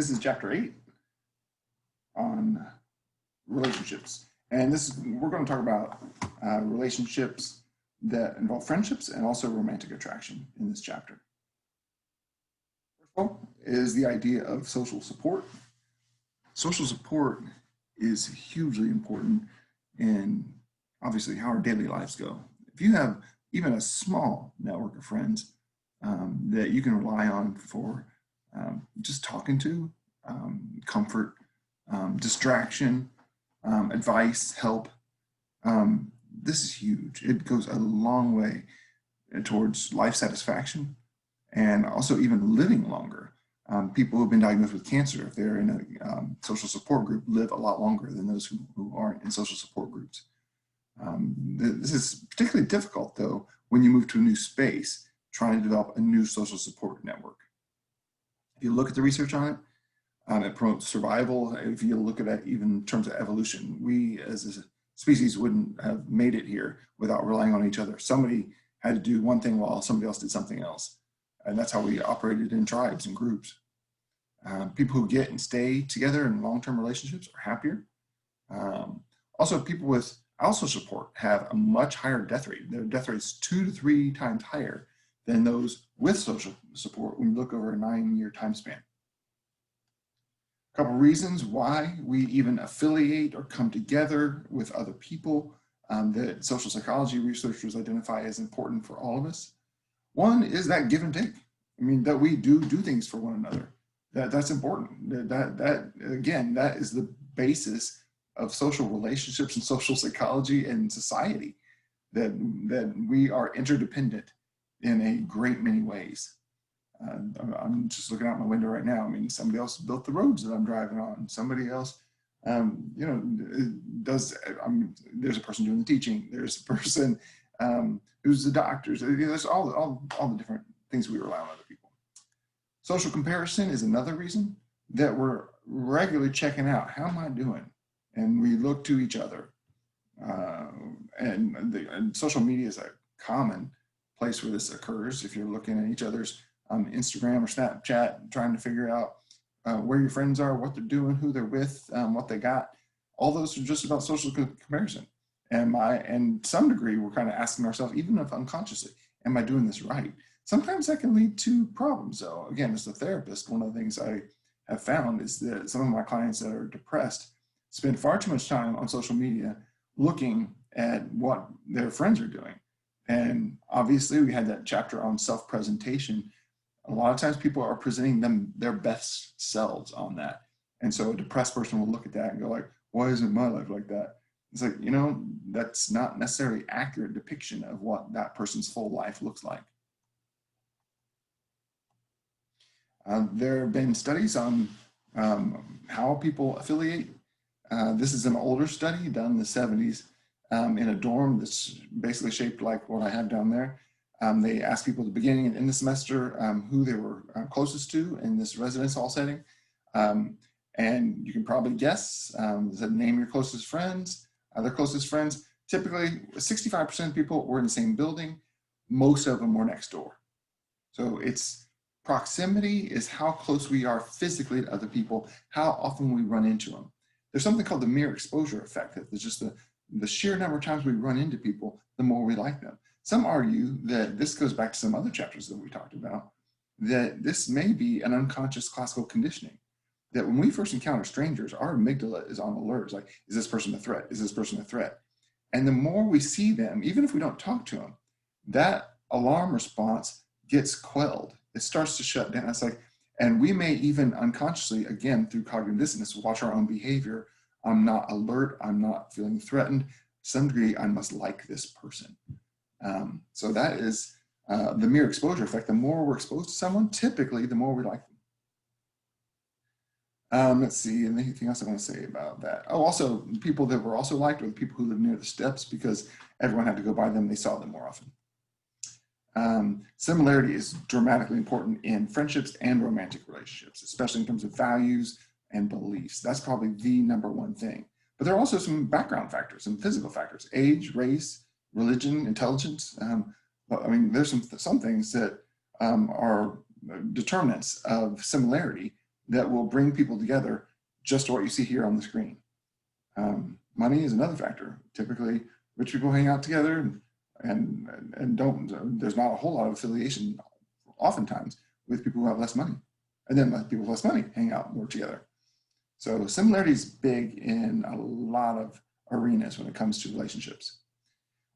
This is chapter 8 on relationships. And we're going to talk about relationships that involve friendships and also romantic attraction in this chapter. First of all is the idea of social support. Social support is hugely important in obviously how our daily lives go. If you have even a small network of friends that you can rely on for just talking to, comfort, distraction, advice, help, this is huge. It goes a long way towards life satisfaction and also even living longer. People who've been diagnosed with cancer, if they're in a social support group, live a lot longer than those who aren't in social support groups. This is particularly difficult, though, when you move to a new space, trying to develop a new social support network. If you look at the research on it, it promotes survival. If you look at it even in terms of evolution, we as a species wouldn't have made it here without relying on each other. Somebody had to do one thing while somebody else did something else. And that's how we operated in tribes and groups. People who get and stay together in long-term relationships are happier. Also, people with social support have a much higher death rate. Their death rate is 2 to 3 times higher than those with social support when we look over a 9-year time span. A couple reasons why we even affiliate or come together with other people that social psychology researchers identify as important for all of us. One is that give and take. I mean, that we do things for one another. That's important. That is the basis of social relationships and social psychology and society, that we are interdependent in a great many ways. I'm just looking out my window right now. I mean, somebody else built the roads that I'm driving on. Somebody else, there's a person doing the teaching. There's a person who's the doctor. There's all the different things we rely on other people. Social comparison is another reason that we're regularly checking out. How am I doing? And we look to each other. And social media is a common place where this occurs. If you're looking at each other's Instagram or Snapchat, trying to figure out where your friends are, what they're doing, who they're with, what they got, all those are just about social comparison. And to some degree, we're kind of asking ourselves, even if unconsciously, am I doing this right? Sometimes that can lead to problems, though. Again, as a therapist, one of the things I have found is that some of my clients that are depressed spend far too much time on social media looking at what their friends are doing. And obviously, we had that chapter on self-presentation. A lot of times people are presenting their best selves on that. And so a depressed person will look at that and go like, why isn't my life like that? It's like, that's not necessarily accurate depiction of what that person's full life looks like. There have been studies on how people affiliate. This is an older study done in the 70s in a dorm that's basically shaped like what I have down there. They asked people at the beginning and end the semester who they were closest to in this residence hall setting. And you can probably guess, name your closest friends, their closest friends. Typically, 65% of people were in the same building. Most of them were next door. So it's proximity is how close we are physically to other people, how often we run into them. There's something called the mere exposure effect. It's just the sheer number of times we run into people, the more we like them. Some argue that this goes back to some other chapters that we talked about, that this may be an unconscious classical conditioning, that when we first encounter strangers, our amygdala is on alert. It's like, is this person a threat? Is this person a threat? And the more we see them, even if we don't talk to them, that alarm response gets quelled. It starts to shut down. It's like, and we may even unconsciously, again, through cognitive dissonance, watch our own behavior. I'm not alert. I'm not feeling threatened. To some degree, I must like this person. So that is the mere exposure effect. The more we're exposed to someone, typically, the more we like them. Let's see, anything else I want to say about that? Oh, also, people that were also liked were the people who lived near the steps because everyone had to go by them. They saw them more often. Similarity is dramatically important in friendships and romantic relationships, especially in terms of values and beliefs. That's probably the number one thing. But there are also some background factors, some physical factors: age, race, religion, intelligence. There's some things that are determinants of similarity that will bring people together, just what you see here on the screen. Money is another factor. Typically, rich people hang out together and there's not a whole lot of affiliation oftentimes with people who have less money. And then people with less money hang out more together. So similarity is big in a lot of arenas when it comes to relationships.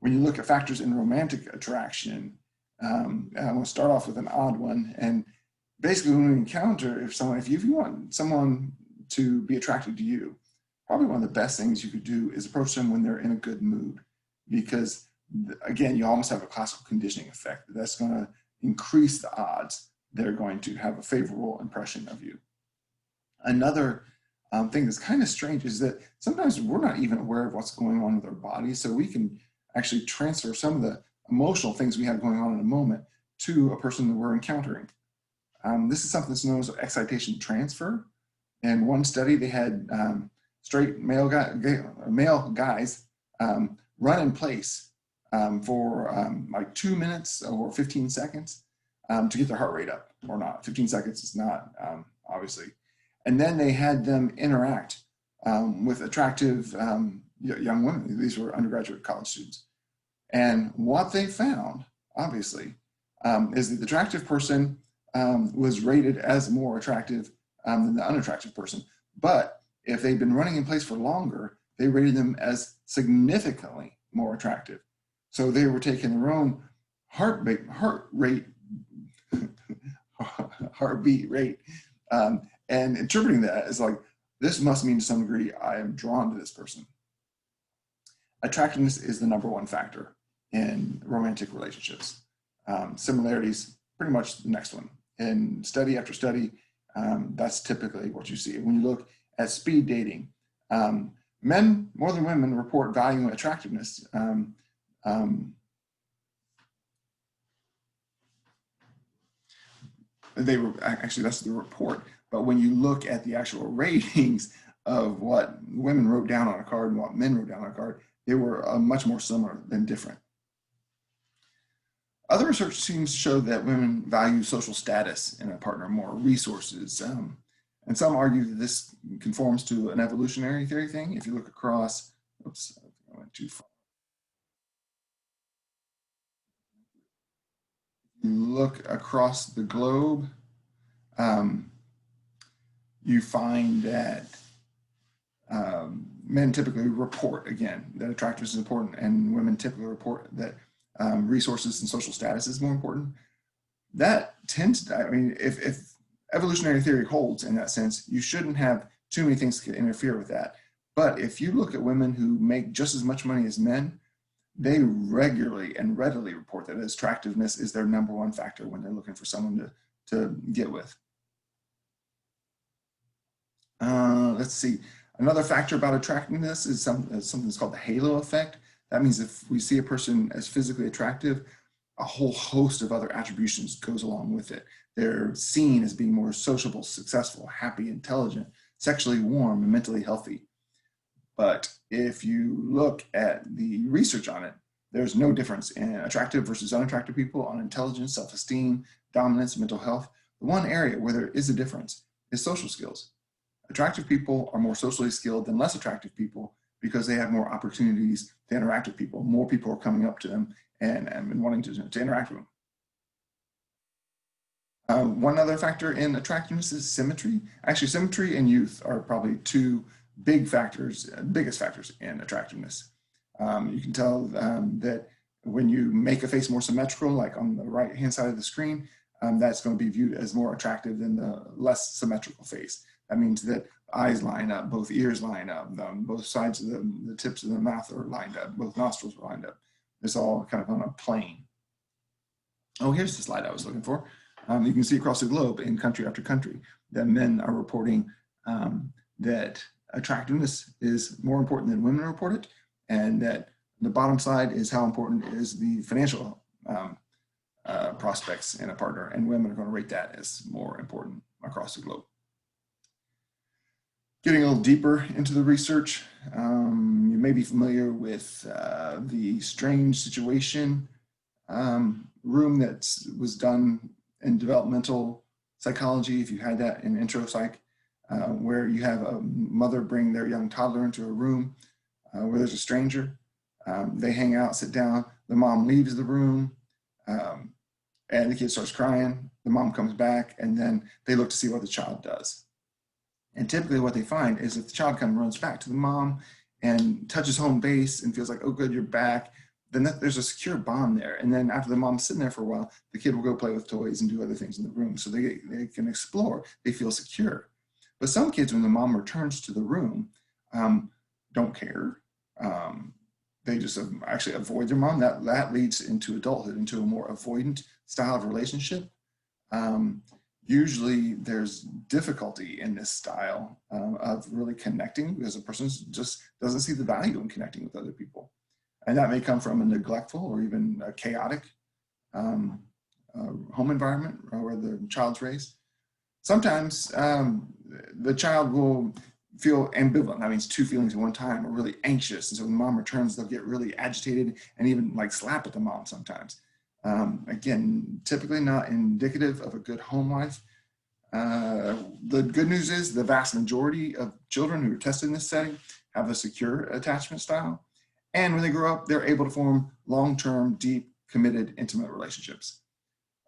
When you look at factors in romantic attraction, I'm going to start off with an odd one. And basically, when we encounter if you want someone to be attracted to you, probably one of the best things you could do is approach them when they're in a good mood, because again, you almost have a classical conditioning effect that's going to increase the odds they're going to have a favorable impression of you. Another thing that's kind of strange is that sometimes we're not even aware of what's going on with our bodies, so we can actually transfer some of the emotional things we have going on in a moment to a person that we're encountering. This is something that's known as excitation transfer. In one study, they had straight male guys run in place for like 2 minutes or 15 seconds to get their heart rate up, or not. 15 seconds is not, obviously. And then they had them interact with attractive young women. These were undergraduate college students. And what they found, obviously, is that the attractive person was rated as more attractive than the unattractive person. But if they'd been running in place for longer, they rated them as significantly more attractive. So they were taking their own heartbeat rate and interpreting that as like, this must mean to some degree I am drawn to this person. Attractiveness is the #1 factor in romantic relationships. Similarities, pretty much the next one. In study after study, that's typically what you see. When you look at speed dating, men more than women report valuing attractiveness. They were actually, that's the report. But when you look at the actual ratings of what women wrote down on a card and what men wrote down on a card, they were much more similar than different. Other research seems to show that women value social status in a partner more, resources. And some argue that this conforms to an evolutionary theory thing. If you look across, oops, I went too far. You look across the globe, you find that men typically report, again, that attractiveness is important, and women typically report that resources and social status is more important. That tends to, I mean, if evolutionary theory holds in that sense, you shouldn't have too many things that interfere with that. But if you look at women who make just as much money as men, they regularly and readily report that attractiveness is their #1 factor when they're looking for someone to get with. Let's see. Another factor about attractiveness is something that's called the halo effect. That means if we see a person as physically attractive, a whole host of other attributions goes along with it. They're seen as being more sociable, successful, happy, intelligent, sexually warm, and mentally healthy. But if you look at the research on it, there's no difference in attractive versus unattractive people on intelligence, self-esteem, dominance, mental health. The one area where there is a difference is social skills. Attractive people are more socially skilled than less attractive people because they have more opportunities to interact with people. More people are coming up to them and wanting to interact with them. One other factor in attractiveness is symmetry. Actually, symmetry and youth are probably two big factors, biggest factors in attractiveness. You can tell that when you make a face more symmetrical, like on the right-hand side of the screen, that's going to be viewed as more attractive than the less symmetrical face. That means that eyes line up, both ears line up, both sides of the tips of the mouth are lined up, both nostrils are lined up. It's all kind of on a plane. Oh, here's the slide I was looking for. You can see across the globe in country after country that men are reporting that attractiveness is more important than women report it, and that the bottom slide is how important is the financial prospects in a partner, and women are going to rate that as more important across the globe. Getting a little deeper into the research, you may be familiar with the strange situation room that was done in developmental psychology. If you had that in intro psych, where you have a mother bring their young toddler into a room where there's a stranger. They hang out, sit down. The mom leaves the room, and the kid starts crying. The mom comes back, and then they look to see what the child does. And typically what they find is if the child kind of runs back to the mom and touches home base and feels like, oh, good, you're back, then there's a secure bond there. And then after the mom's sitting there for a while, the kid will go play with toys and do other things in the room. So they can explore, they feel secure. But some kids, when the mom returns to the room, don't care. They just actually avoid their mom. That leads into adulthood, into a more avoidant style of relationship. Usually there's difficulty in this style of really connecting because a person just doesn't see the value in connecting with other people. And that may come from a neglectful or even a chaotic home environment where the child's raised. Sometimes the child will feel ambivalent. That means two feelings at one time, or really anxious. And so when mom returns, they'll get really agitated and even like slap at the mom sometimes. Again, typically not indicative of a good home life. The good news is the vast majority of children who are tested in this setting have a secure attachment style. And when they grow up, they're able to form long-term, deep, committed, intimate relationships.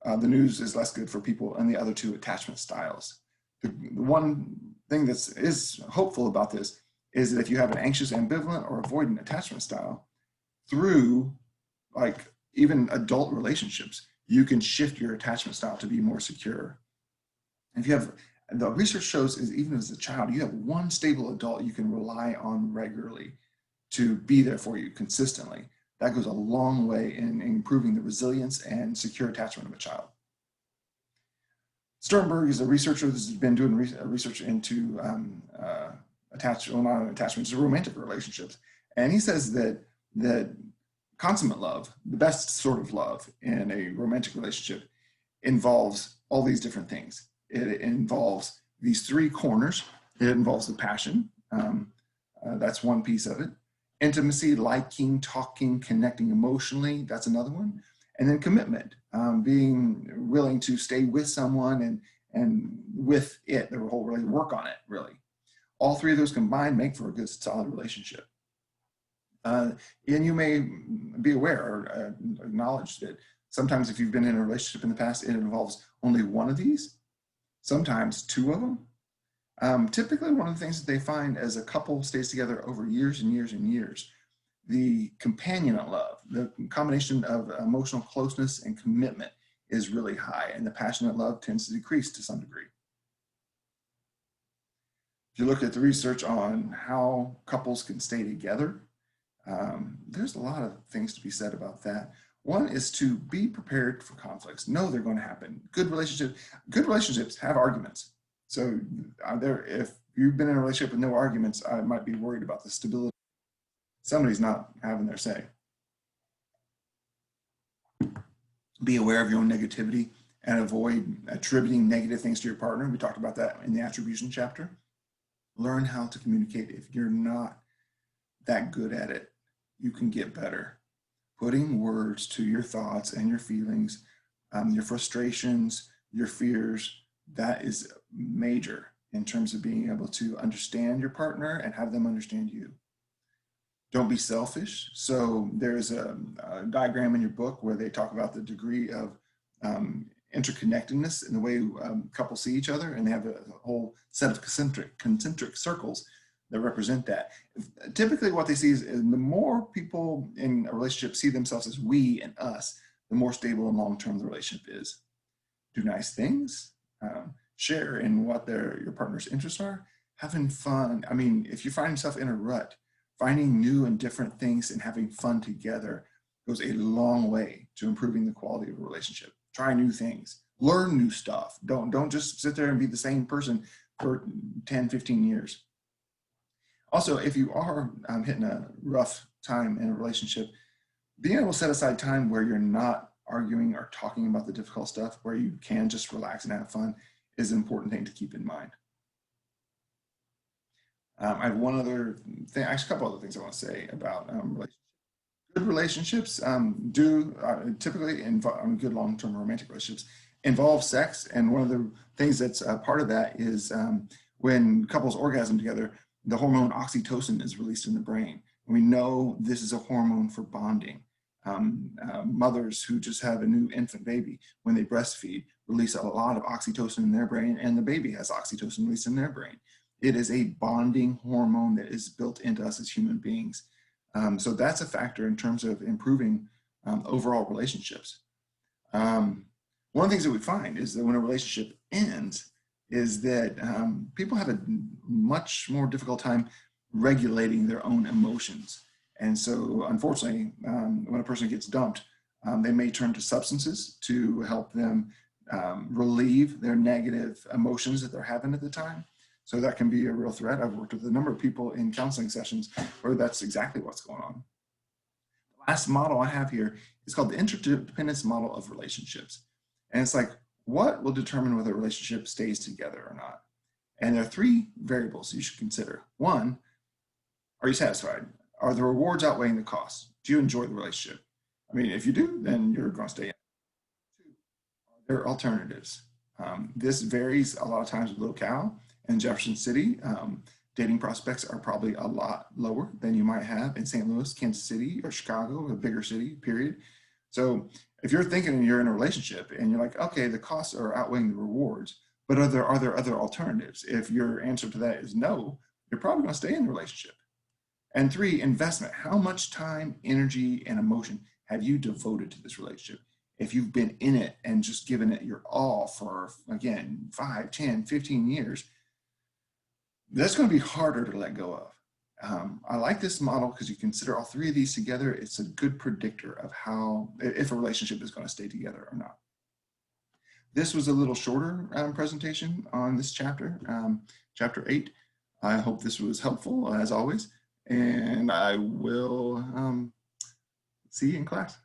The news is less good for people in the other two attachment styles. The one thing that is hopeful about this is that if you have an anxious, ambivalent, or avoidant attachment style, through like even adult relationships, you can shift your attachment style to be more secure. And if you have, the research shows is even as a child, you have one stable adult you can rely on regularly to be there for you consistently. That goes a long way in improving the resilience and secure attachment of a child. Sternberg is a researcher that's been doing research into attachments, romantic relationships. And he says that consummate love, the best sort of love in a romantic relationship, involves all these different things. It involves these three corners. It involves the passion. That's one piece of it. Intimacy, liking, talking, connecting emotionally, that's another one. And then commitment, being willing to stay with someone and with it, the whole really work on it, really. All three of those combined make for a good, solid relationship. And you may be aware or acknowledge that sometimes if you've been in a relationship in the past, it involves only one of these, sometimes two of them. Typically, one of the things that they find as a couple stays together over years and years and years, the companionate love, the combination of emotional closeness and commitment is really high, and the passionate love tends to decrease to some degree. If you look at the research on how couples can stay together, there's a lot of things to be said about that. One is to be prepared for conflicts. Know they're going to happen. Good relationships have arguments. So if you've been in a relationship with no arguments, I might be worried about the stability. Somebody's not having their say. Be aware of your own negativity and avoid attributing negative things to your partner. We talked about that in the attribution chapter. Learn how to communicate. If you're not that good at it, you can get better. Putting words to your thoughts and your feelings, your frustrations, your fears, that is major in terms of being able to understand your partner and have them understand you. Don't be selfish. So there's a diagram in your book where they talk about the degree of interconnectedness in the way couples see each other, and they have a whole set of concentric circles that represent that. Typically what they see is the more people in a relationship see themselves as we and us, the more stable and long-term the relationship is. Do nice things. Share in what your partner's interests are, having fun. I mean, if you find yourself in a rut, finding new and different things and having fun together goes a long way to improving the quality of a relationship. Try new things, learn new stuff. Don't just sit there and be the same person for 10, 15 years. Also, if you are hitting a rough time in a relationship, being able to set aside time where you're not arguing or talking about the difficult stuff, where you can just relax and have fun, is an important thing to keep in mind. I have one other thing, actually a couple other things I want to say about relationships. Good relationships typically involve, good long-term romantic relationships involve sex, and one of the things that's part of that is when couples orgasm together, the hormone oxytocin is released in the brain. We know this is a hormone for bonding. Mothers who just have a new infant baby, when they breastfeed, release a lot of oxytocin in their brain, and the baby has oxytocin released in their brain. It is a bonding hormone that is built into us as human beings. So that's a factor in terms of improving overall relationships. One of the things that we find is that when a relationship ends, is that people have a much more difficult time regulating their own emotions. And so, unfortunately, when a person gets dumped, they may turn to substances to help them relieve their negative emotions that they're having at the time. So that can be a real threat. I've worked with a number of people in counseling sessions where that's exactly what's going on. The last model I have here is called the interdependence model of relationships. And it's like, what will determine whether a relationship stays together or not? And there are three variables you should consider. One, are you satisfied? Are the rewards outweighing the costs? Do you enjoy the relationship? I mean, if you do, then you're going to stay in. Two, are there alternatives? This varies a lot of times with locale. In Jefferson City, dating prospects are probably a lot lower than you might have in St. Louis, Kansas City, or Chicago, a bigger city, period. So if you're thinking you're in a relationship and you're like, okay, the costs are outweighing the rewards, but are there other alternatives? If your answer to that is no, you're probably going to stay in the relationship. And three, investment. How much time, energy, and emotion have you devoted to this relationship? If you've been in it and just given it your all for, again, 5, 10, 15 years, that's going to be harder to let go of. I like this model because you consider all three of these together. It's a good predictor of how, if a relationship is going to stay together or not. This was a little shorter presentation on this chapter, chapter 8. I hope this was helpful as always, and I will see you in class.